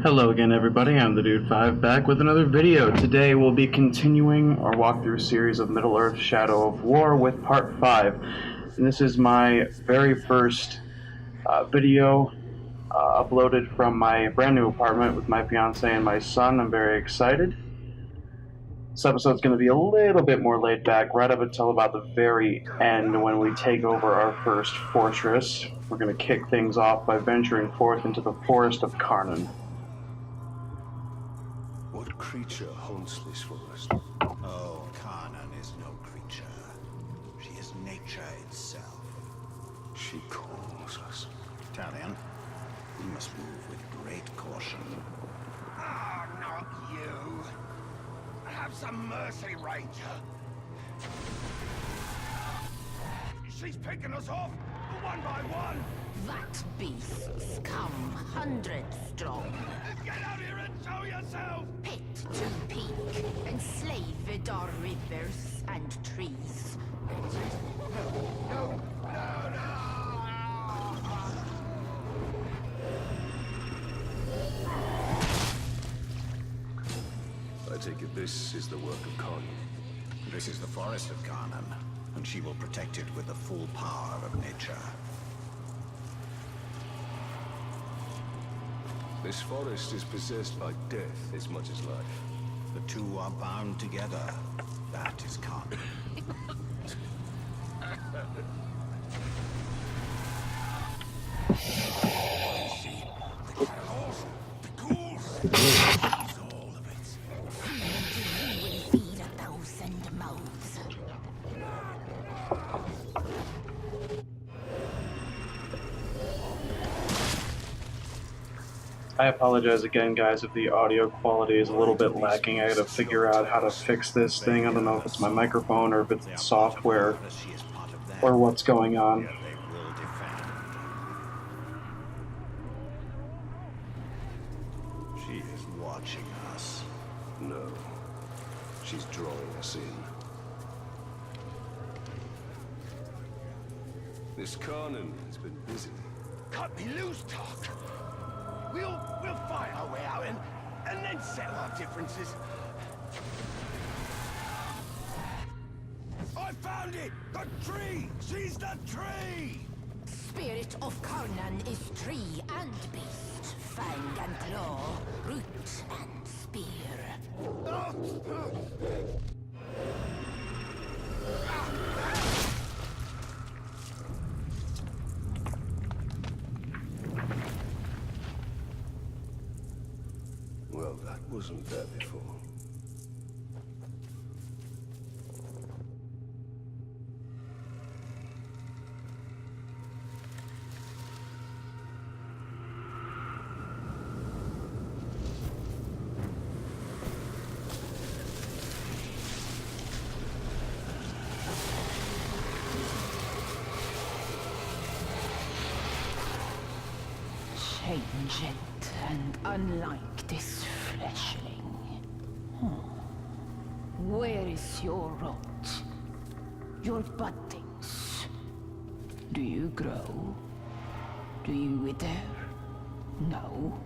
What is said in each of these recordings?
Hello again everybody, I'm the Dude5 back with another video. Today we'll be continuing our walkthrough series of Middle-earth: Shadow of War with part 5. And this is my very first video uploaded from my brand new apartment with my fiance and my son. I'm very excited. This episode's going to be a little bit more laid back, right up until about the very end when we take over our first fortress. We're going to kick things off by venturing forth into the forest of Karnan. What creature haunts this forest? Oh, Karnan is no creature. She is nature itself. She calls us. Talion, we must move with great caution. Ah, not you. Have some mercy, Ranger. She's picking us off, one by one. That beasts come hundreds strong. Get out here and show yourself! Pit to peak, enslaved are rivers and trees. No, no, no! I take it this is the work of Karnan. This is the forest of Karnan, and she will protect it with the full power of nature. This forest is possessed by death as much as life. The two are bound together. That is Karnan. All of it. You will feed 1,000 mouths. I apologize again, guys, if the audio quality is a little bit lacking. I gotta figure out how to fix this thing. I don't know if it's my microphone or if it's the software She is part of them. or what's going on. They will defend. She is watching us. No. She's drawing us in. This Karnan has been busy. Cut me loose, Tark. We'll fight our way out and then settle our differences. I found it! The tree! She's the tree! Spirit of Karnan is tree and beast, fang and claw, root and spear. Well, that wasn't there before. Changed and unlike this fleshling. Where is your rot? Your buddings? Do you grow? Do you wither? No.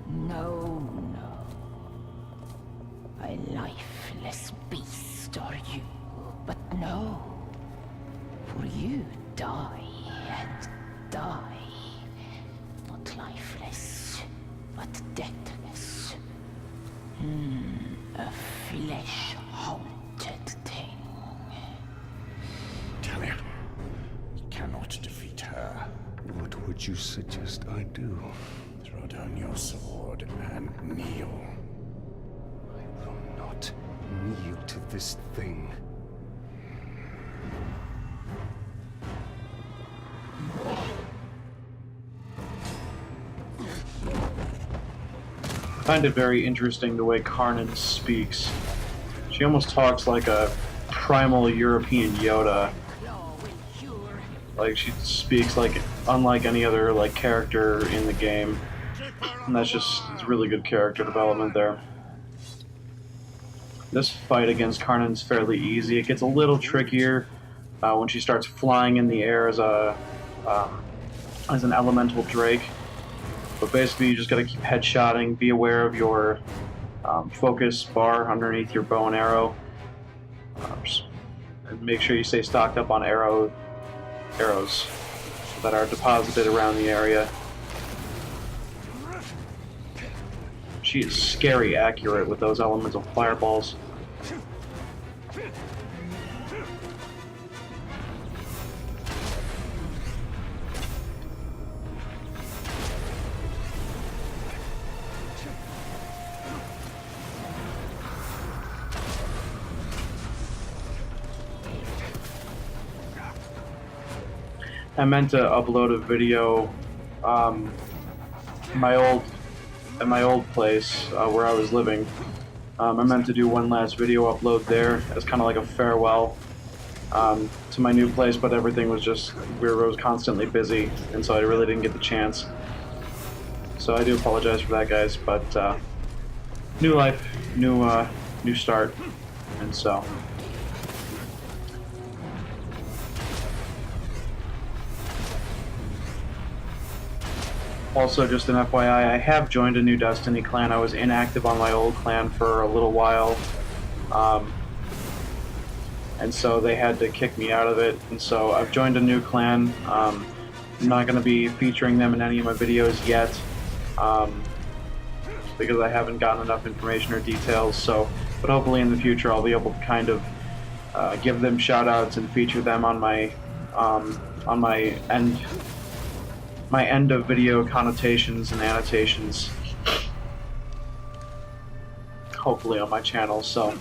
No, no. A lifeless beast are you, but no. For you die and die. Not lifeless, but deathless. A flesh-haunted thing. Talion, we cannot defeat her. What would you suggest I do? Throw down your sword and kneel. I will not kneel to this thing. I find it very interesting the way Karnan speaks. She almost talks like a primal European Yoda. Claw will cure. Like, she speaks like unlike any other like character in the game. And that's just, it's really good character development there. This fight against Karnan's fairly easy. It gets a little trickier when she starts flying in the air as an elemental drake. But basically, you just gotta keep headshotting. Be aware of your focus bar underneath your bow and arrow, and make sure you stay stocked up on arrows that are deposited around the area. She is scary accurate with those elemental fireballs. I meant to upload a video at my old place where I was living. I meant to do one last video upload there as kind of like a farewell to my new place, but everything was just, I was constantly busy, and so I really didn't get the chance. So I do apologize for that, guys, but new life, new start, and so. Also, just an FYI, I have joined a new Destiny clan. I was inactive on my old clan for a little while, and so they had to kick me out of it, and so I've joined a new clan. I'm not going to be featuring them in any of my videos yet, because I haven't gotten enough information or details, so, but hopefully in the future I'll be able to kind of give them shout-outs and feature them on my end of video connotations and annotations, hopefully on my channel. So,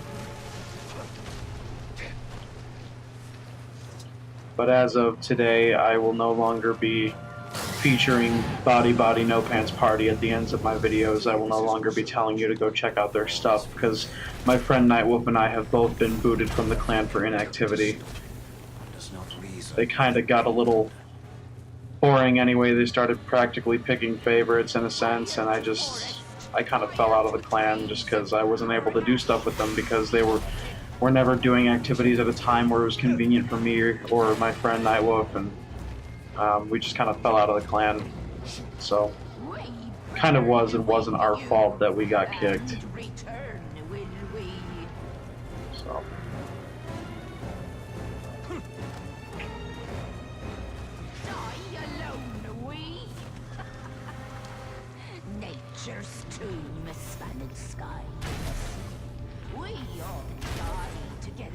but as of today, I will no longer be featuring Body No Pants Party at the ends of my videos. I will no longer be telling you to go check out their stuff, because my friend Nightwolf and I have both been booted from the clan for inactivity. They kind of got a little boring anyway. They started practically picking favorites in a sense, and I kind of fell out of the clan just because I wasn't able to do stuff with them, because they were never doing activities at a time where it was convenient for me or my friend Nightwolf, and we just kind of fell out of the clan. So kind of was and wasn't our fault that we got kicked. So Nature's tomb spanning skies. We all die together.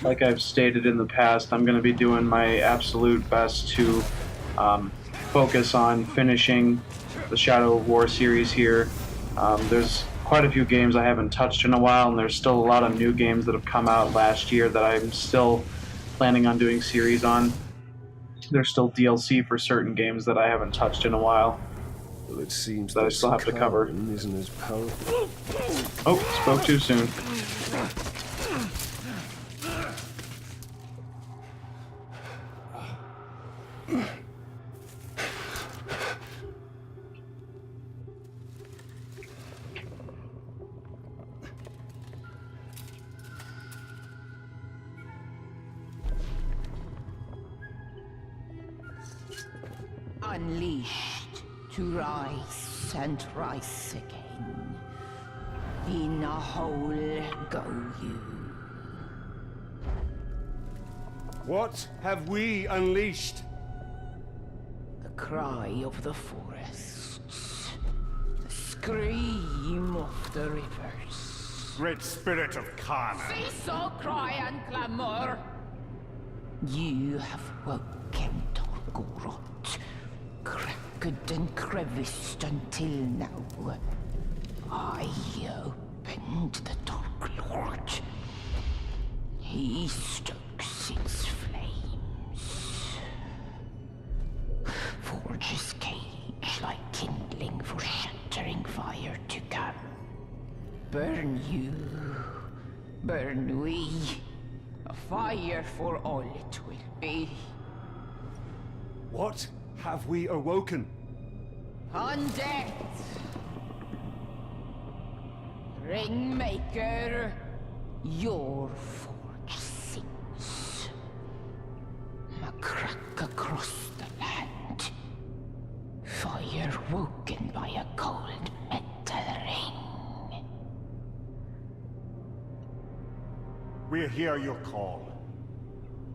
like I've stated in the past, I'm going to be doing my absolute best to focus on finishing the Shadow of War series here. There's quite a few games I haven't touched in a while, and there's still a lot of new games that have come out last year that I'm still planning on doing series on. There's still DLC for certain games that I haven't touched in a while. Well, it seems that I still have to cover. Isn't as powerful. Oh, spoke too soon. Unleashed to rise and rise again. In a hole go you. What have we unleashed? The cry of the forests. The scream of the rivers. Great spirit of Kana. Cease all cry and clamor. You have woken Torgorot. Cracked and creviced until now. I opened the Dark Lord. He stokes its flames. Forges cage like kindling for shattering fire to come. Burn you, burn we. A fire for all it will be. What have we awoken? Undead! Ringmaker, your forge sings. A crack across the land. Fire woken by a cold metal ring. We hear your call.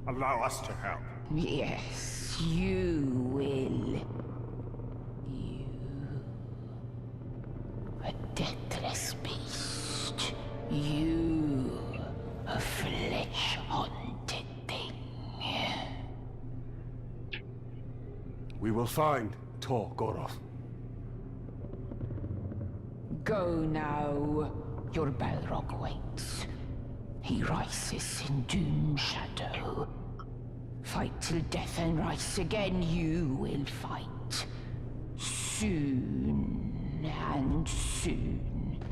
Allow us to help. Yes, you will. You. A deathless beast. You. A flesh-haunted thing. We will find Tor Goroth. Go now. Your Balrog waits. He rises in doom shadow. Fight till death and rise again, you will fight. Soon and soon.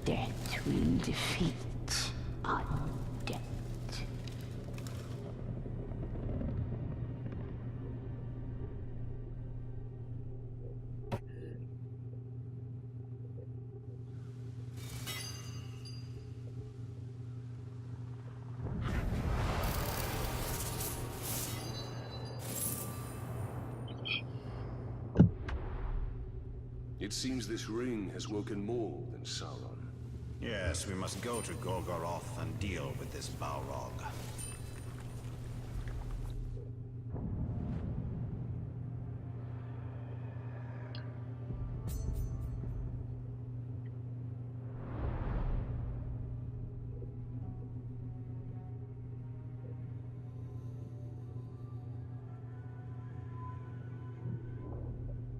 Death will defeat undead. It seems this ring has woken more than Sauron. Yes, we must go to Gorgoroth and deal with this Balrog.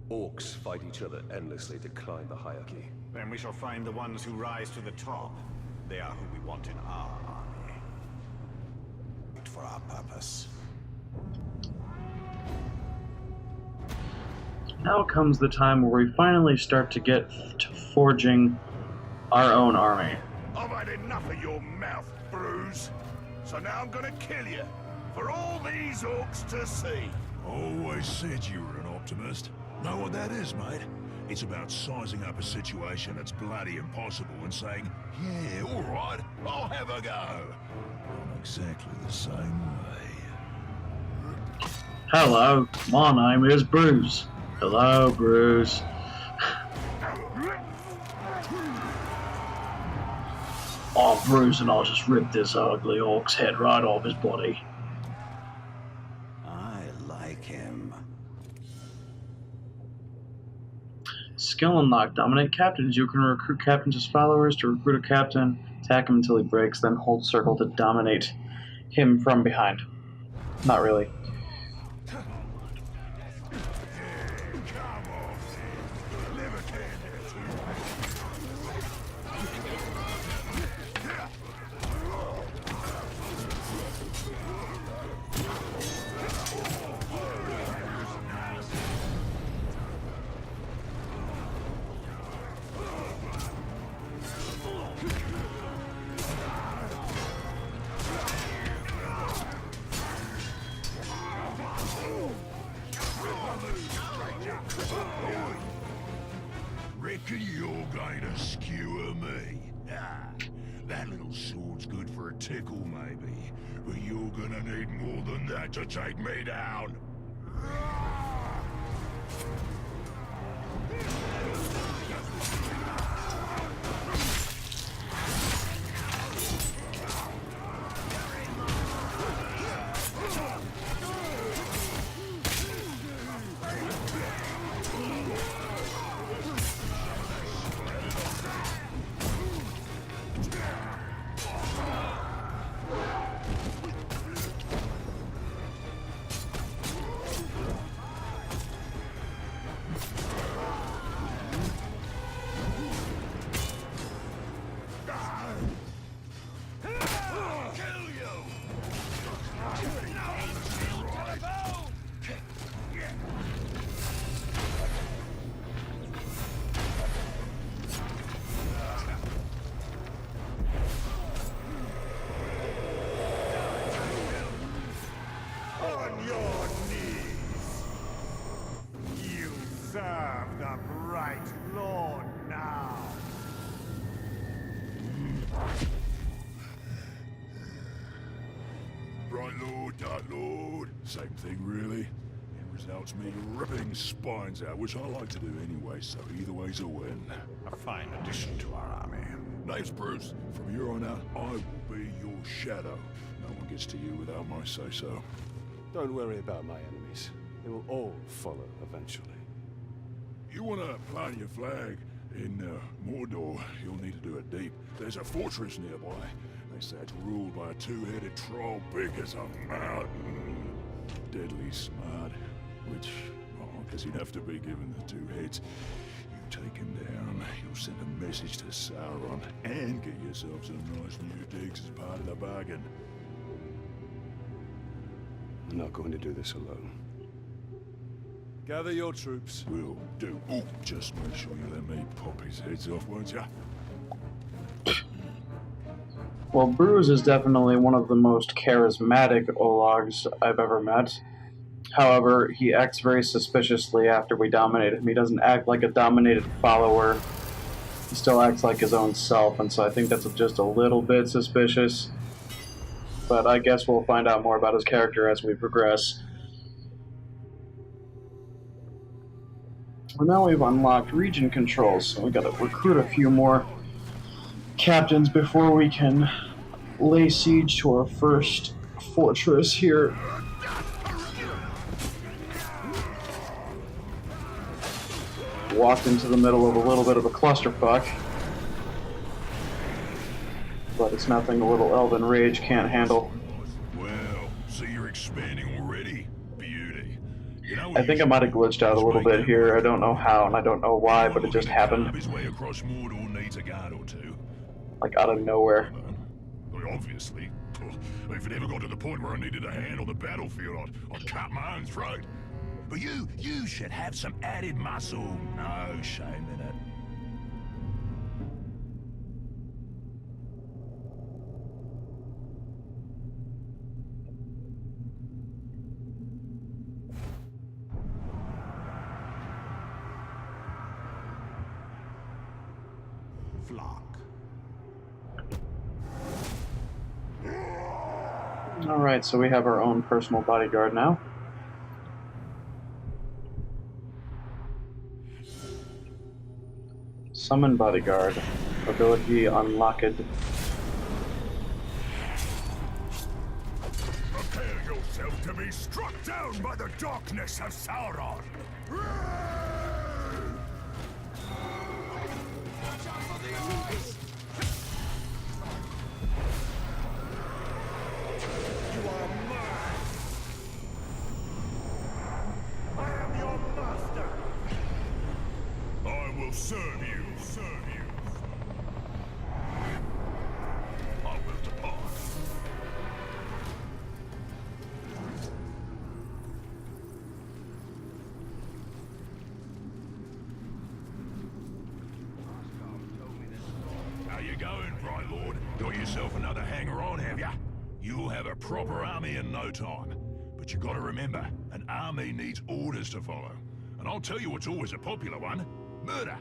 Orcs fight each other endlessly to climb the hierarchy. Then we shall find the ones who rise to the top. They are who we want in our army. For our purpose. Now comes the time where we finally start to get to forging our own army. I've had enough of your mouth, Bruise. So now I'm gonna kill you. For all these orcs to see. Always said you were an optimist. Know what that is, mate? It's about sizing up a situation that's bloody impossible and saying, yeah, all right, I'll have a go. I'm exactly the same way. Hello, my name is Bruce. Hello, Bruce. Oh, Bruce, and I'll just rip this ugly orc's head right off his body. I like him. Skill unlocked. Dominate captains. You can recruit captains as followers. To recruit a captain, attack him until he breaks, then hold circle to dominate him from behind. Not really. Reckon you're going to skewer me? Ah, that little sword's good for a tickle, maybe. But you're gonna need more than that to take me down. Same thing, really. End results me ripping spines out, which I like to do anyway, so either way's a win. A fine addition to our army. Name's Bruce. From here on out, I will be your shadow. No one gets to you without my say-so. Don't worry about my enemies. They will all follow eventually. You want to plant your flag in Mordor, you'll need to do it deep. There's a fortress nearby. They say it's ruled by a two-headed troll big as a mountain. Deadly smart, which, because he'd have to be given the two heads. You take him down, you'll send a message to Sauron, and get yourself some nice new digs as part of the bargain. I'm not going to do this alone. Gather your troops. Will do. Oh, just make sure you let me pop his heads off, won't ya? Well, Bruce is definitely one of the most charismatic Ologs I've ever met. However, he acts very suspiciously after we dominate him. He doesn't act like a dominated follower. He still acts like his own self, and so I think that's just a little bit suspicious. But I guess we'll find out more about his character as we progress. Well, now we've unlocked region controls, so we gotta recruit a few more captains before we can lay siege to our first fortress here. Walked into the middle of a little bit of a clusterfuck, but it's nothing a little Elven Rage can't handle. Well, so you're expanding already. Beauty. You know, I think I might have glitched out a little bit here. I don't know how and I don't know why, but it just happened. His way across Mordor needs a guard or two. Like out of nowhere. Well, obviously. If it ever got to the point where I needed a hand on the battlefield, I'd cut my own throat. But you should have some added muscle. No shame in it. Flock. Alright, so we have our own personal bodyguard now. Summon bodyguard. Ability unlocked. Prepare yourself to be struck down by the darkness of Sauron. You are mine. I am your master. I will serve you. I will depart. How you going, Bright Lord? Got yourself another hanger-on, have ya? You'll have a proper army in no time. But you gotta remember, an army needs orders to follow. And I'll tell you what's always a popular one. Murder.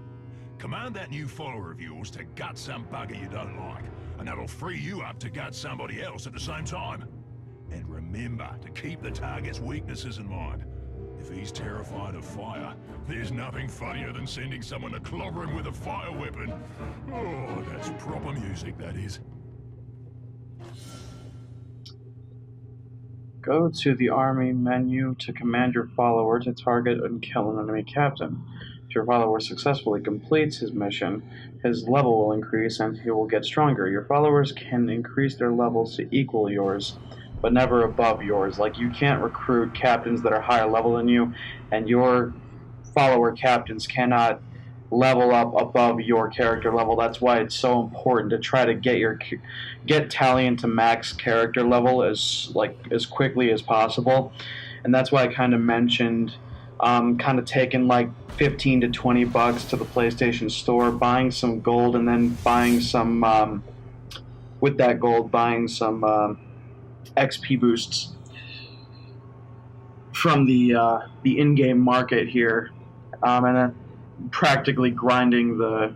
Command that new follower of yours to gut some bugger you don't like, and that'll free you up to gut somebody else at the same time. And remember to keep the target's weaknesses in mind. If he's terrified of fire, there's nothing funnier than sending someone to clobber him with a fire weapon. Oh, that's proper music, that is. Go to the army menu to command your follower to target and kill an enemy captain. If your follower successfully completes his mission, his level will increase and he will get stronger. Your followers can increase their levels to equal yours, but never above yours. Like, you can't recruit captains that are higher level than you, and your follower captains cannot level up above your character level. That's why it's so important to try to get Talion to max character level as quickly as possible. And that's why I kind of mentioned kind of taking like 15 to 20 bucks to the PlayStation Store, buying some gold, and then buying some with that gold buying some XP boosts from the in-game market here, and then practically grinding the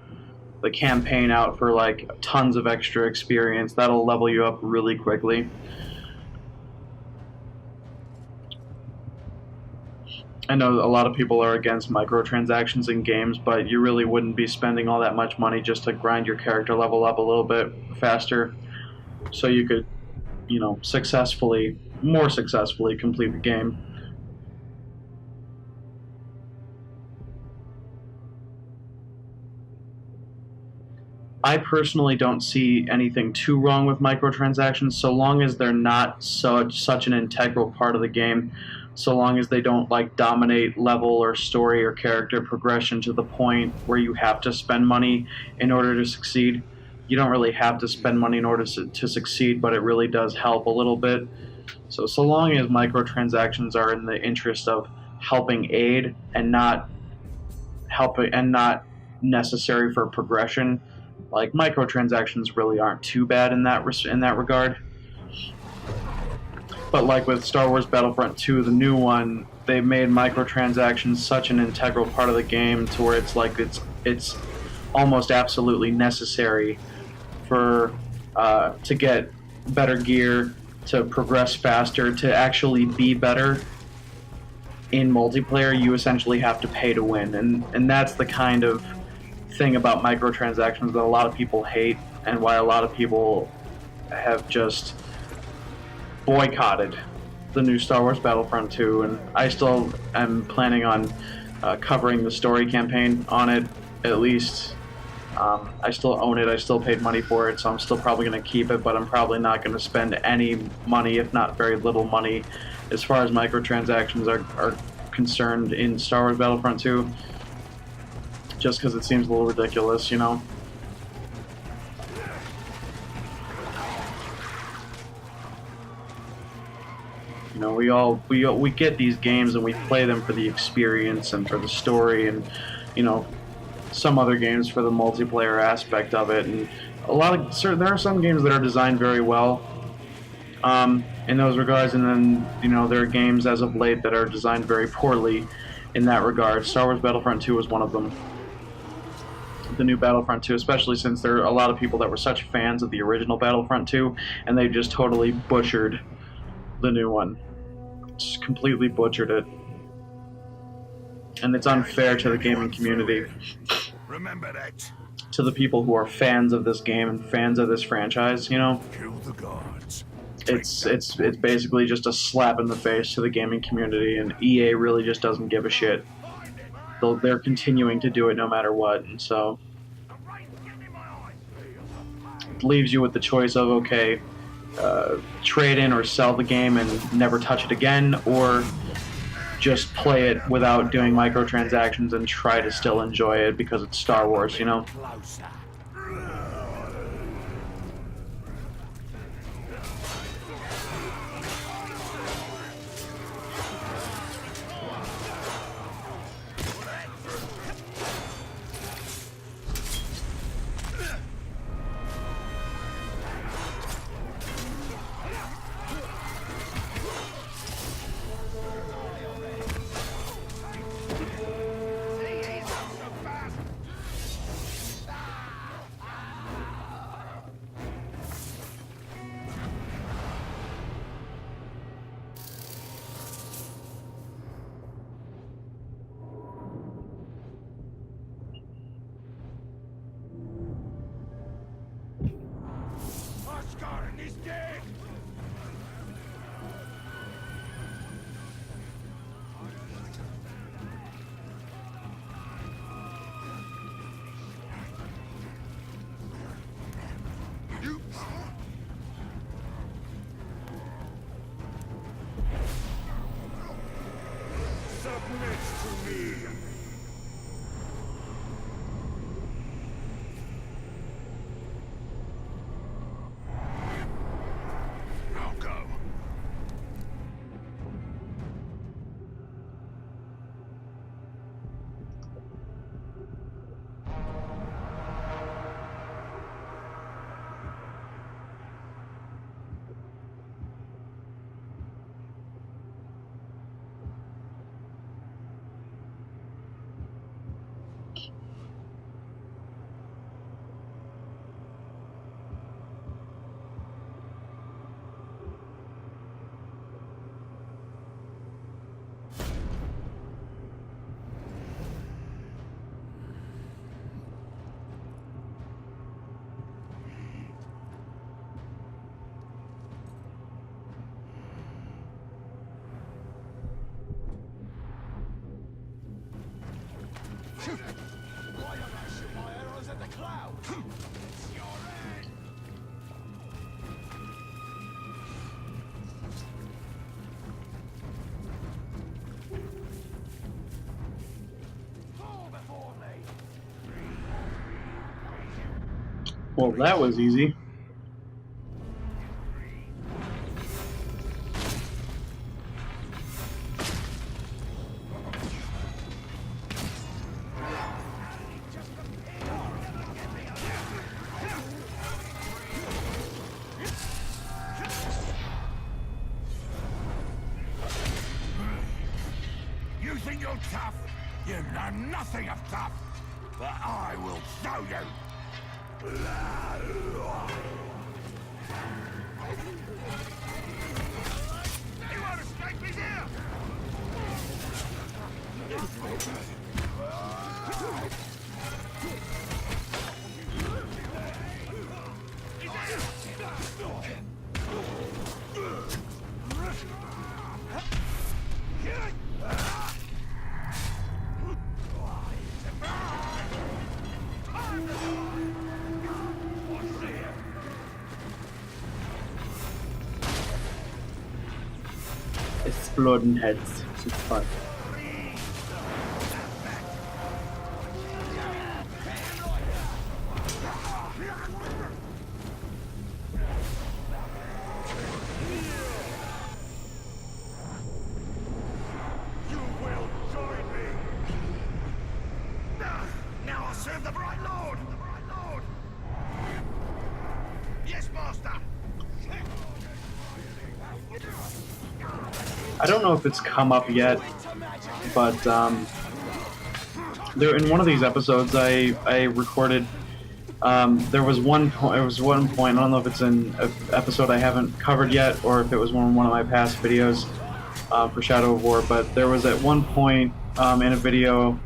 campaign out for like tons of extra experience. That'll level you up really quickly. I know a lot of people are against microtransactions in games, but you really wouldn't be spending all that much money just to grind your character level up a little bit faster so you could, you know, more successfully complete the game. I personally don't see anything too wrong with microtransactions so long as they're not such an integral part of the game, so long as they don't like dominate level or story or character progression to the point where you have to spend money in order to succeed. You don't really have to spend money in order to succeed, but it really does help a little bit. So long as microtransactions are in the interest of helping aid and not necessary for progression, like microtransactions really aren't too bad in that regard. But like with Star Wars Battlefront 2, the new one, they made microtransactions such an integral part of the game to where it's like it's almost absolutely necessary for to get better gear, to progress faster, to actually be better. In multiplayer, you essentially have to pay to win, and that's the kind of thing about microtransactions that a lot of people hate, and why a lot of people have just boycotted the new Star Wars Battlefront 2, and I still am planning on covering the story campaign on it, at least. I still own it, I still paid money for it, so I'm still probably going to keep it, but I'm probably not going to spend any money, if not very little money, as far as microtransactions are concerned in Star Wars Battlefront 2, just because it seems a little ridiculous, you know? You know, we get these games and we play them for the experience and for the story, and you know, some other games for the multiplayer aspect of it. And there are some games that are designed very well in those regards, and then you know there are games as of late that are designed very poorly in that regard. Star Wars Battlefront 2 was one of them. The new Battlefront 2, especially since there are a lot of people that were such fans of the original Battlefront 2, and they just totally butchered the new one. Just completely butchered it. And it's unfair to the gaming community. Remember that. To the people who are fans of this game and fans of this franchise, you know? Kill the guards. It's basically just a slap in the face to the gaming community, and EA really just doesn't give a shit. They're continuing to do it no matter what, and so it leaves you with the choice of, okay, trade in or sell the game and never touch it again, or just play it without doing microtransactions and try to still enjoy it because it's Star Wars, you know? Well, that was easy. You think you're tough? You know nothing of tough. But I will show you. You won't escape me here! Exploding heads. It's fun. You will join me. Now I'll serve the Bright Lord. Yes, Master. I don't know if it's come up yet, but there in one of these episodes I recorded. There was one point. I don't know if it's in an episode I haven't covered yet, or if it was one of my past videos for Shadow of War. But there was at one point in a video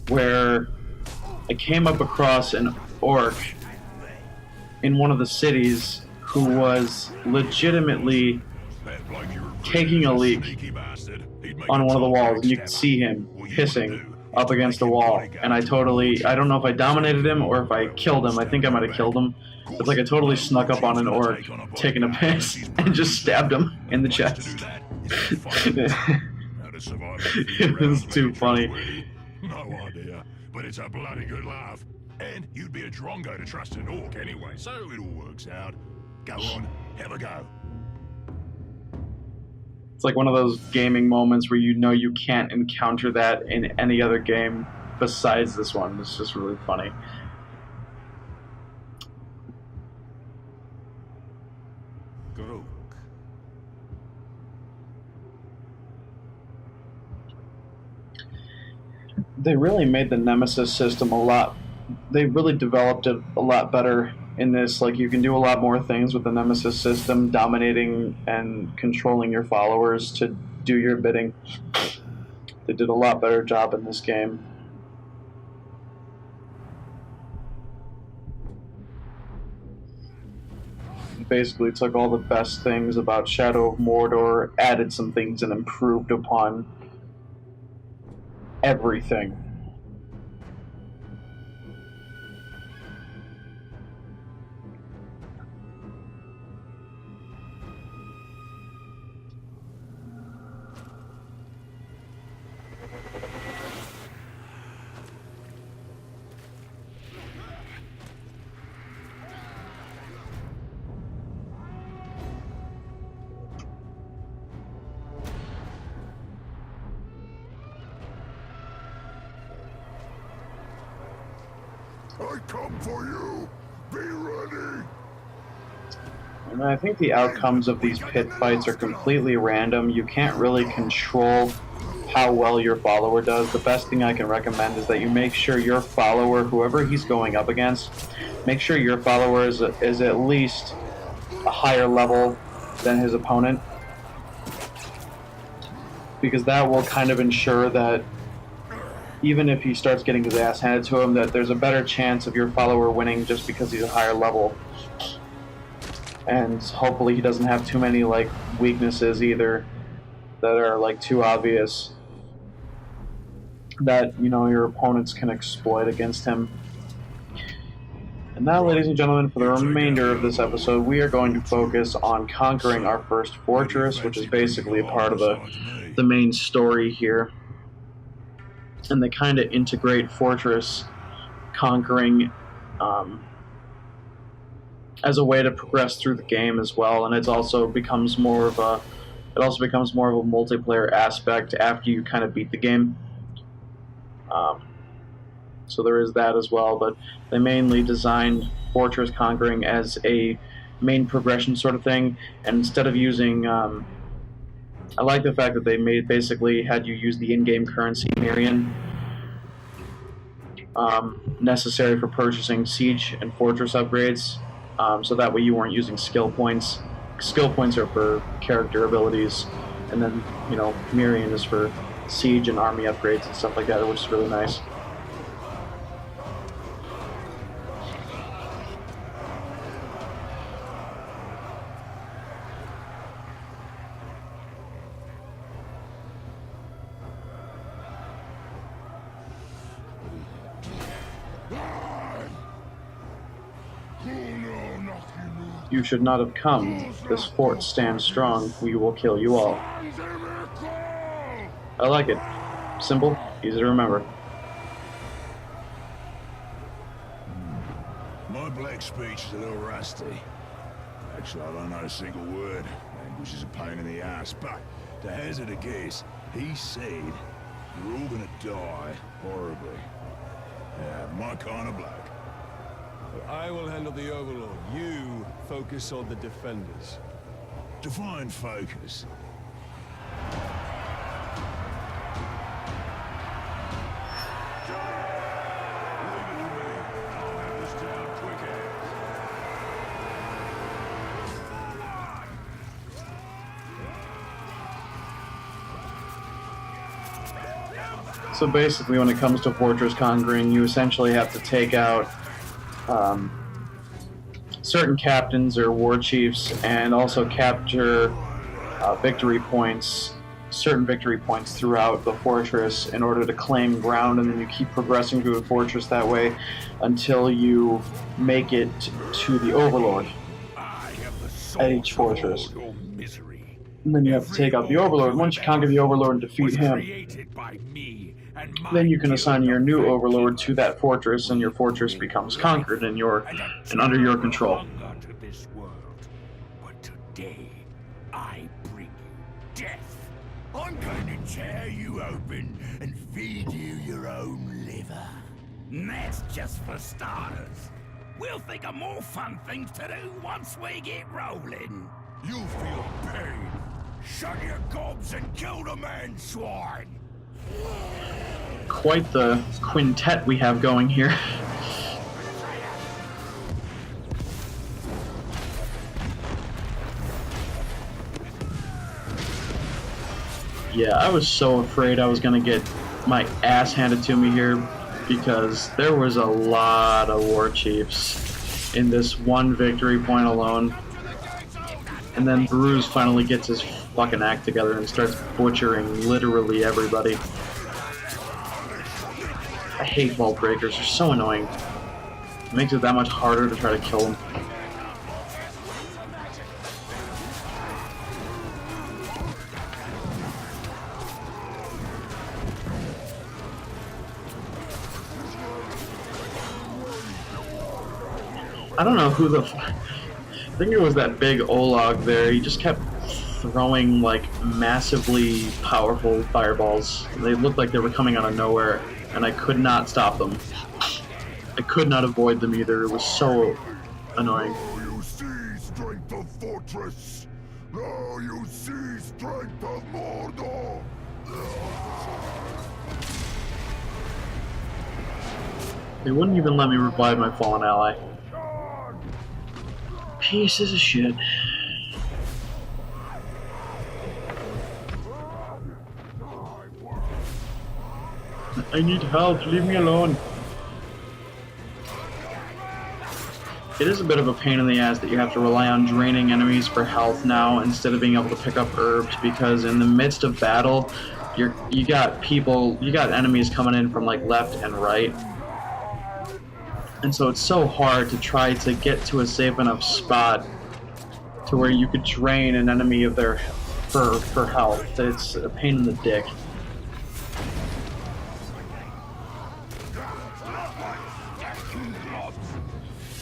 where I came up across an orc in one of the cities who was legitimately taking a leak on one of the walls, and you could see him pissing up against the wall. And I don't know if I dominated him or if I killed him. I think I might have killed him. It's like I totally snuck up on an orc taking a piss and just stabbed him in the chest. It was too funny. No idea, but it's a bloody good laugh. And you'd be a drongo to trust an orc anyway, so it all works out. Go on, have a go. It's like one of those gaming moments where you know you can't encounter that in any other game besides this one. It's just really funny. Grook. They really made the Nemesis system they really developed it a lot better in this. Like, you can do a lot more things with the Nemesis system, dominating and controlling your followers to do your bidding. They did a lot better job in this game. Basically took all the best things about Shadow of Mordor, added some things, and improved upon everything. I come for you. Be ready. And I think the outcomes of these pit fights are completely random. You can't really control how well your follower does. The best thing I can recommend is that you make sure your follower, whoever he's going up against, make sure your follower is at least a higher level than his opponent. Because that will kind of ensure that even if he starts getting his ass handed to him, that there's a better chance of your follower winning just because he's a higher level. And hopefully he doesn't have too many like weaknesses either that are like too obvious that, you know, your opponents can exploit against him. And now, ladies and gentlemen, for the remainder of this episode, we are going to focus on conquering our first fortress, which is basically a part of the main story here. And they kind of integrate fortress conquering as a way to progress through the game as well, and it also becomes more of a multiplayer aspect after you kind of beat the game. So there is that as well, but they mainly designed fortress conquering as a main progression sort of thing, and instead of using I like the fact that they basically had you use the in-game currency Mirian necessary for purchasing siege and fortress upgrades, so that way you weren't using skill points. Skill points are for character abilities, and then, you know, Mirian is for siege and army upgrades and stuff like that, which is really nice. You should not have come. This fort stands strong. We will kill you all. I like it. Simple, easy to remember. My black speech is a little rusty. Actually, I don't know a single word. Language is a pain in the ass, but to hazard a guess, he said you're all gonna die horribly. Yeah, my kind of bloke. I will handle the Overlord. You focus on the defenders. Define focus. So basically, when it comes to fortress conquering, you essentially have to take out certain captains or war chiefs, and also capture victory points, certain victory points throughout the fortress in order to claim ground, and then you keep progressing through the fortress that way until you make it to the Overlord at each fortress. And then you have to take out the Overlord. Once you conquer the Overlord and defeat him, then you can assign your new Overlord to that fortress, and your fortress becomes conquered and under your control. But today, I bring you death. I'm going to tear you open and feed you your own liver. And that's just for starters. We'll think of more fun things to do once we get rolling. You'll feel pain. Shut your gobs and kill the man, swine. Quite the quintet we have going here. Yeah, I was so afraid I was gonna get my ass handed to me here, because there was a lot of war chiefs in this one victory point alone. And then Bruce finally gets his fucking act together and starts butchering literally everybody. I hate vault breakers, they're so annoying. It makes it that much harder to try to kill them. I don't know who the I think it was that big Olag there. He just kept throwing like massively powerful fireballs. They looked like they were coming out of nowhere, and I could not stop them. I could not avoid them either. It was so annoying. Now you see strength of fortress. Now you see strength of Mordor. They wouldn't even let me revive my fallen ally. Pieces of shit. I need help, leave me alone. It is a bit of a pain in the ass that you have to rely on draining enemies for health now instead of being able to pick up herbs, because in the midst of battle, you got enemies coming in from like left and right. And so it's so hard to try to get to a safe enough spot to where you could drain an enemy of their for health. It's a pain in the dick.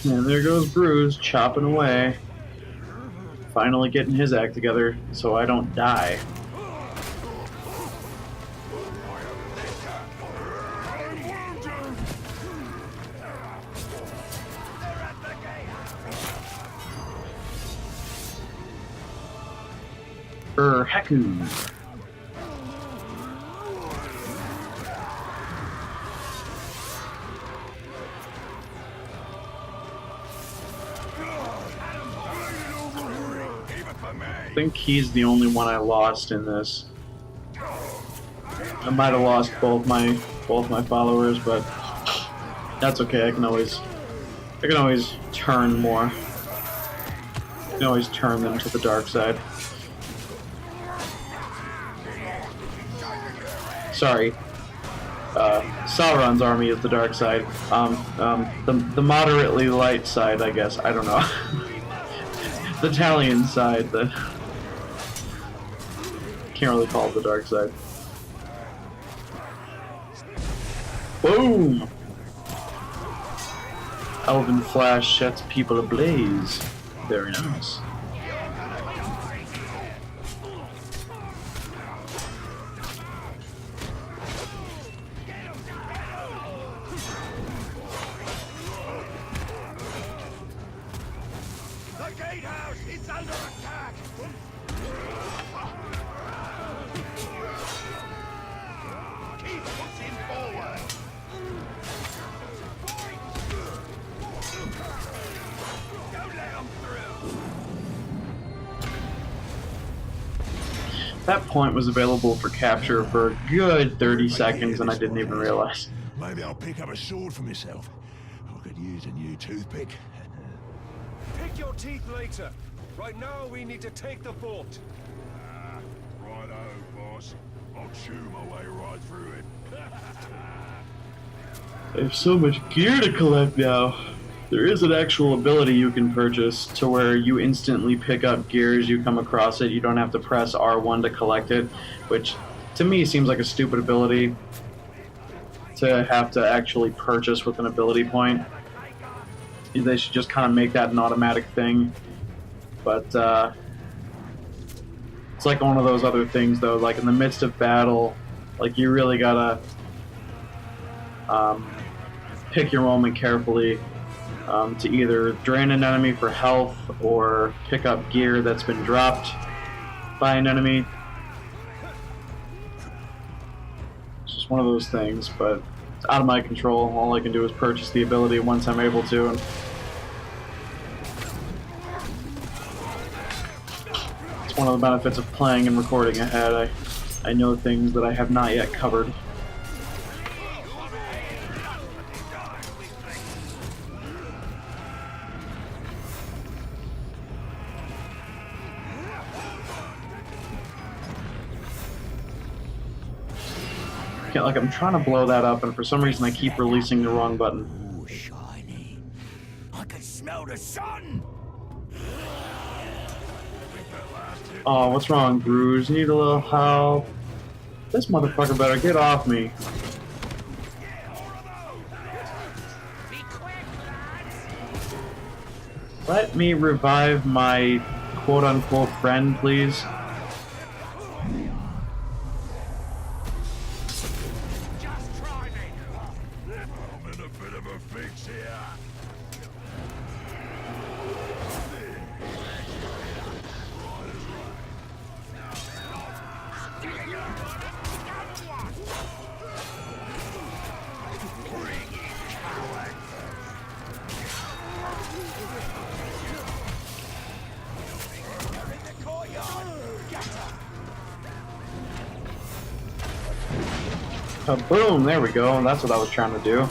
And there goes Bruce, chopping away. Finally getting his act together so I don't die. Heku. I think he's the only one I lost in this. I might have lost both my followers, but that's okay. I can always turn more. I can always turn them to the dark side. Sorry. Sauron's army is the dark side. The moderately light side, I guess. I don't know. The Italian side. The can't really call it the dark side. Boom! Elven Flash sets people ablaze. Very nice. That point was available for capture for a good 30 seconds and I didn't even realize. Maybe I'll pick up a sword for myself. I could use a new toothpick. Pick your teeth later. Right now, we need to take the fort. Righto, boss. I'll chew my way right through it. I have so much gear to collect now. There is an actual ability you can purchase to where you instantly pick up gear as you come across it. You don't have to press R1 to collect it, which to me seems like a stupid ability to have to actually purchase with an ability point. They should just kind of make that an automatic thing. But it's like one of those other things though, like in the midst of battle, like you really gotta pick your moment carefully. To either drain an enemy for health or pick up gear that's been dropped by an enemy. It's just one of those things, but it's out of my control. All I can do is purchase the ability once I'm able to. And it's one of the benefits of playing and recording ahead. I know things that I have not yet covered. Like I'm trying to blow that up, and for some reason I keep releasing the wrong button. Ooh, shiny. I can smell the sun. Oh, what's wrong, Bruce? Need a little help? This motherfucker better get off me. Let me revive my quote-unquote friend, please. Boom, there we go. That's what I was trying to do.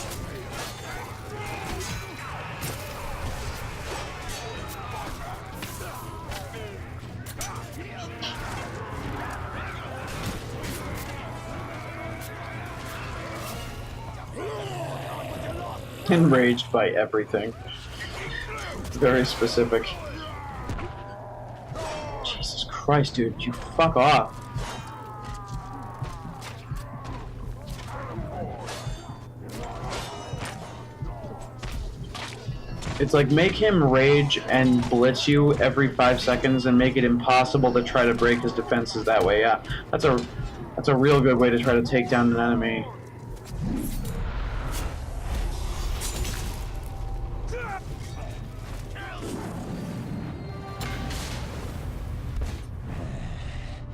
enraged by everything. Very specific. Jesus Christ, dude, you fuck off. It's like, make him rage and blitz you every 5 seconds and make it impossible to try to break his defenses that way. Yeah, that's a real good way to try to take down an enemy.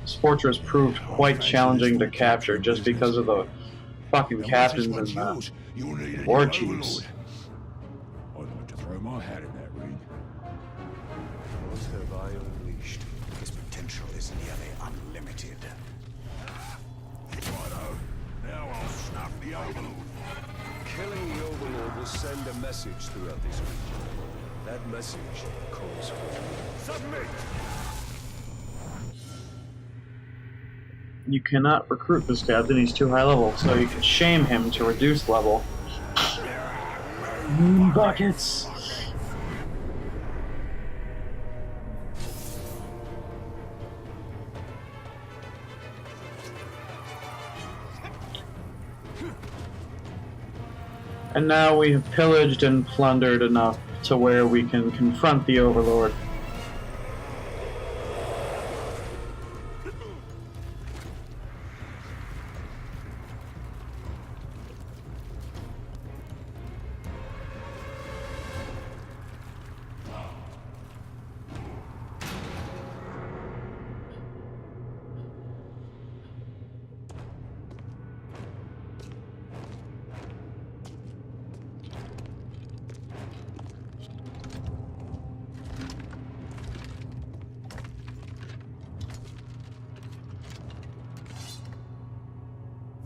This fortress proved quite challenging to capture just because of the fucking captains and the war chiefs. My hat in that ring. What have I unleashed? His potential is nearly unlimited. Righto. Now I'll snuff the Overlord. Killing the Overlord will send a message throughout this region. That message calls for Submit! You cannot recruit this captain, he's too high level, so you can shame him to reduce level. Buckets! And now we have pillaged and plundered enough to where we can confront the Overlord.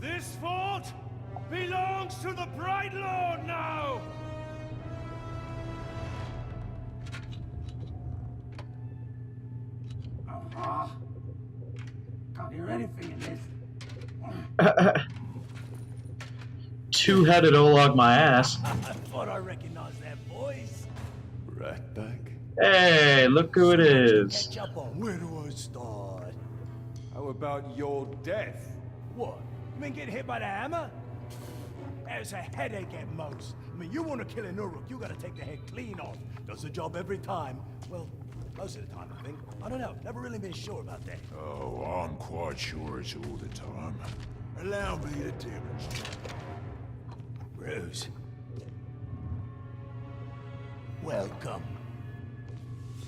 This fort belongs to the Bright Lord now! Can't hear anything in this. Two-headed Olog my ass. I thought I recognized that voice. right back. Hey, look who it is. Catch up on where do I start? How about your death? What? You mean getting hit by the hammer? There's a headache at most. I mean, you want to kill an Uruk, you gotta take the head clean off. Does the job every time. Well, most of the time, I think. I don't know. Never really been sure about that. Oh, I'm quite sure it's all the time. Allow me to demonstrate. Bruce. Welcome.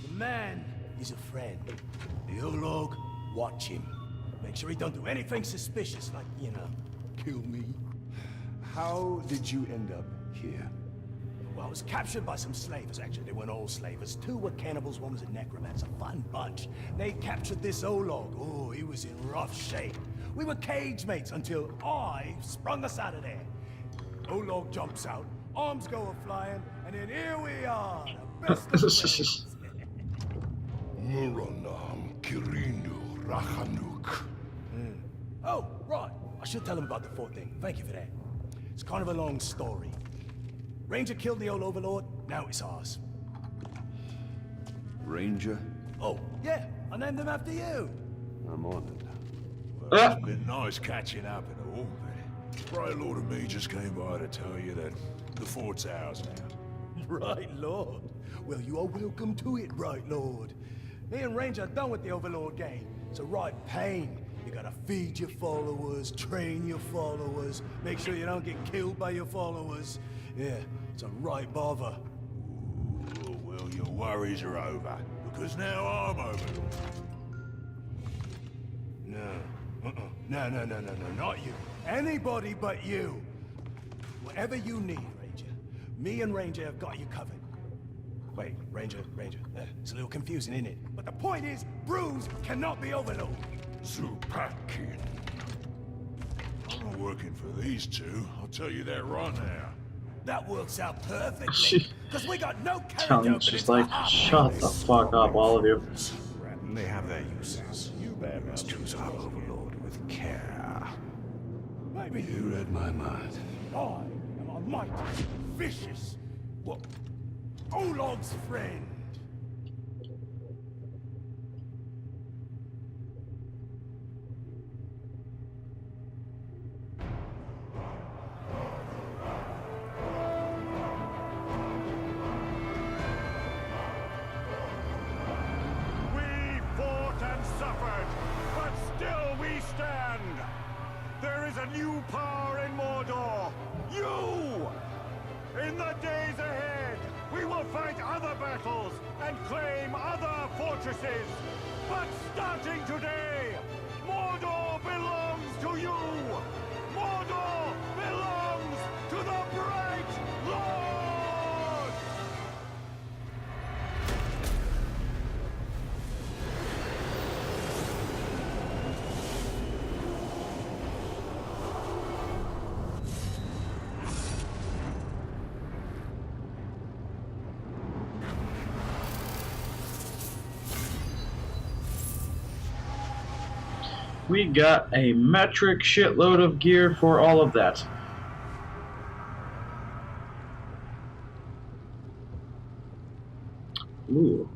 The man is a friend. The Olog, watch him. Make sure he don't do anything suspicious, like, you know, kill me. How did you end up here? Well, I was captured by some slavers, actually. They weren't all slavers. 2 were cannibals, 1 was a necromancer. Fun bunch. They captured this Olog. Oh, he was in rough shape. We were cage mates until I sprung us out of there. Olog jumps out, arms go a-flying, and then here we are, the best of friends. Muranam Kirindu Rahanuk. Oh, right. I should tell him about the fort thing. Thank you for that. It's kind of a long story. Ranger killed the old Overlord, now it's ours. Ranger? Oh, yeah, I named him after you. I'm honored. Well, it's been nice catching up and all, but Bright Lord and me just came by to tell you that the fort's ours now. Right, Lord. Well, you are welcome to it, Right, Lord. Me and Ranger are done with the Overlord game. It's a right pain. You gotta feed your followers, train your followers, make sure you don't get killed by your followers. Yeah, it's a right bother. Ooh, well, your worries are over, because now I'm Overlord. No. No, not you. Anybody but you. Whatever you need, Ranger. Me and Ranger have got you covered. Wait, Ranger. It's a little confusing, isn't it? But the point is, Bruce cannot be Overlord. Zupakin. I'm not working for these 2, I'll tell you that right now. That works out perfectly. Because we got no Sounds character. just like, shut the fuck up, all of you. They have their uses. You must choose our Overlord with care. Maybe You read my mind. I am on might. vicious. What? Olog's friend. We fought and suffered, but still we stand. There is a new power in Mordor. You! In the days ahead, we will fight other battles and claim other fortresses. But starting today, Mordor belongs to you! Mordor belongs to the Bright Lord! We got a metric shitload of gear for all of that. Ooh.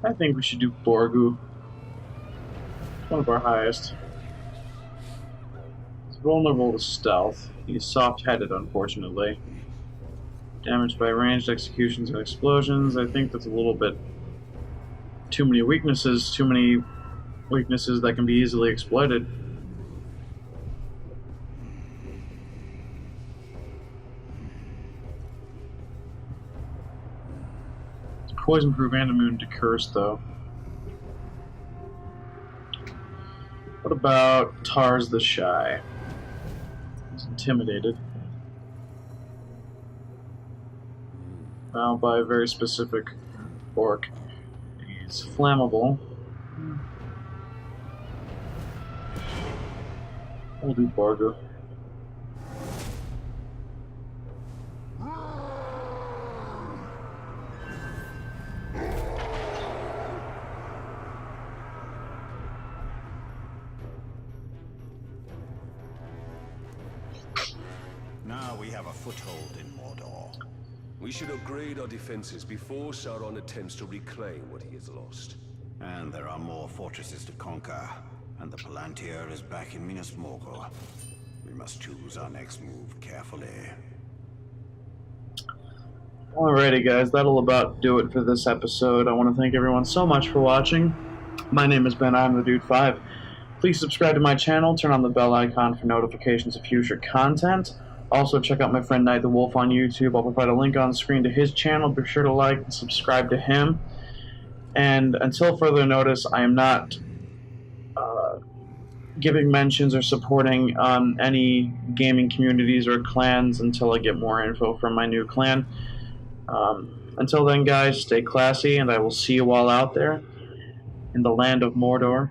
I think we should do Borgu. One of our highest. He's vulnerable to stealth. He's soft-headed, unfortunately. Damaged by ranged executions and explosions. I think that's a little bit too many weaknesses. Too many weaknesses that can be easily exploited. Poison-proof and immune to curse, though. What about Tars the Shy? He's intimidated. Bound by a very specific orc. He's flammable. We'll do Borgu. Now we have a foothold in Mordor. We should upgrade our defenses before Sauron attempts to reclaim what he has lost. And there are more fortresses to conquer, and the Palantir is back in Minas Morgul. We must choose our next move carefully. Alrighty guys, that'll about do it for this episode. I want to thank everyone so much for watching. My name is Ben, I'm the Dude 5. Please subscribe to my channel, turn on the bell icon for notifications of future content. Also, check out my friend Night the Wolf on YouTube. I'll provide a link on the screen to his channel. Be sure to like and subscribe to him. And until further notice, I am not giving mentions or supporting any gaming communities or clans until I get more info from my new clan. Until then, guys, stay classy, and I will see you all out there in the land of Mordor,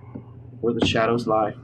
where the shadows lie.